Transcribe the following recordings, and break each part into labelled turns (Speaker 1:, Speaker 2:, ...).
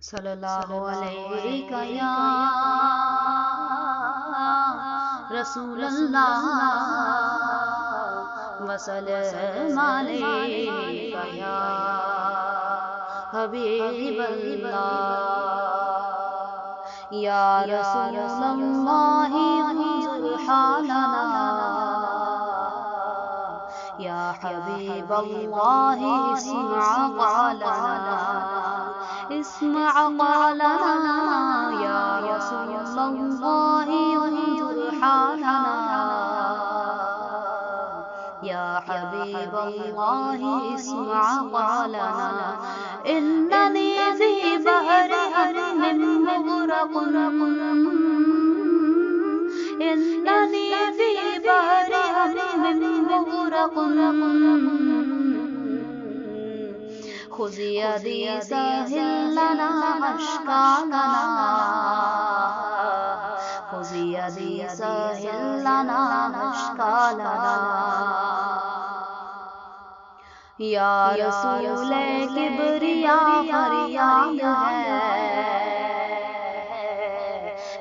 Speaker 1: صلی اللہ علیہ یا رسول اللہ وسلم علیہ یا حبیب اللہ یا رسول اللہ انظر حالنا یا حبیب اللہ اسمع قولنا اسمع قولنا یا رسول اللہ انظر حالنا یا حبیب اللہ اسمع قولنا اننی فی بحر ہم مغرق اننی فی بحر ہم مغرق خذ یدی سہل لنا اشکالنا خذ یدی سہل لنا اشکالنا یا رسول کبریا فریاد ہے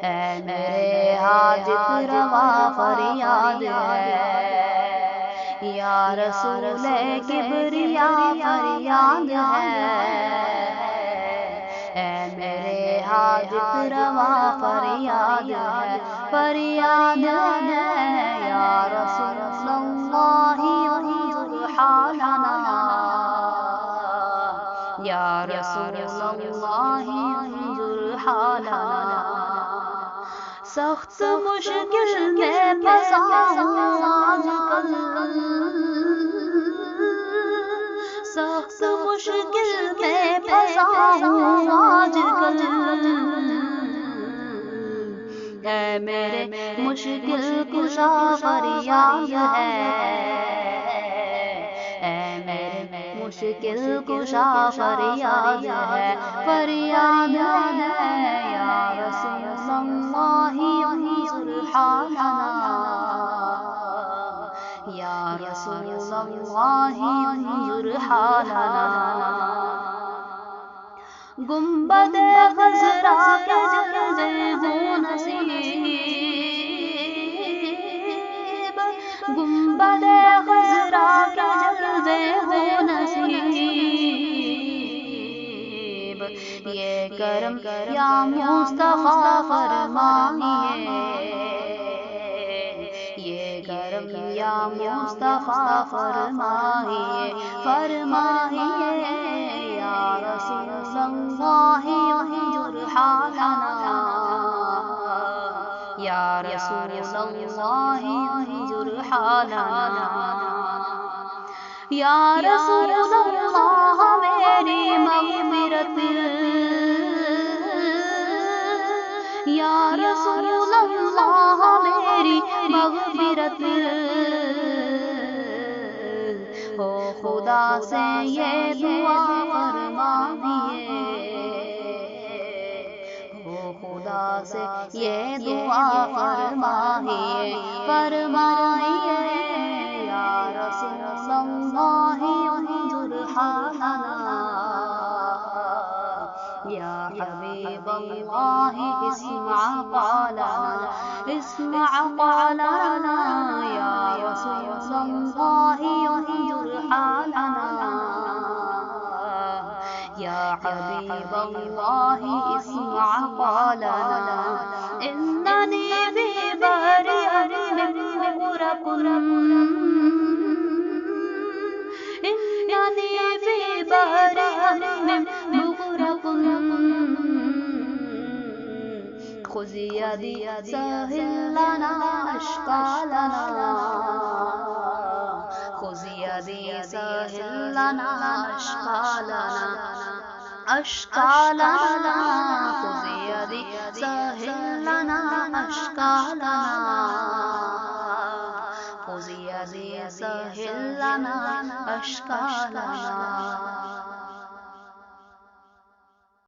Speaker 1: اے میرے حاجت روا فریاد ہے یا رسول کبریا فریاد ہے اے میرے حاجت روا فریاد ہے فریاد ہے یا رسول اللہ انظر حالنا یا رسول اللہ انظر حالنا سخت مشکل میں پھنسا ہوں آج کل سخت مشکل میں پھنسا ہوں آج کل اے میرے مشکل کشا فریاد ہے اے میرے مشکل کشا فریاد ہے فریاد ہے یا رسول اللہ انظر حالنا یا رسول اللہ انظر حالنا گنبد خضرا کے جلوے ہوں نصیب گنبد خضرا کے جلوے ہوں نصیب یہ کرم یا مصطفیٰ فرمائیے یہ کرم یا مصطفیٰ فرمائیے فرمائیے یا رسول اللہ انظر حالنا یا رسول اللہ انظر حالنا یا رسول اللہ میری مغفرت یا رسول اللہ میری مغفرت ہو خدا سے یہ دعا فرمائیے ہو خدا سے یہ دعا فرمائیے فرمائیے یا رسول اللہ انظر حالنا یا حبیب اللہ اسمع قولنا اسمع قولنا یا رسول اللہ انظر حالنا یا حبیب اللہ اسمع قولنا اننی فی بحر ہم مغرق اننی فی بحر ہم مغرق خذ یدی سہل لنا اشکالنا خذ یدی سہل لنا اشکالنا اشکالنا خذ یدی سہل لنا اشکالنا خذ یدی سہل لنا اشکالنا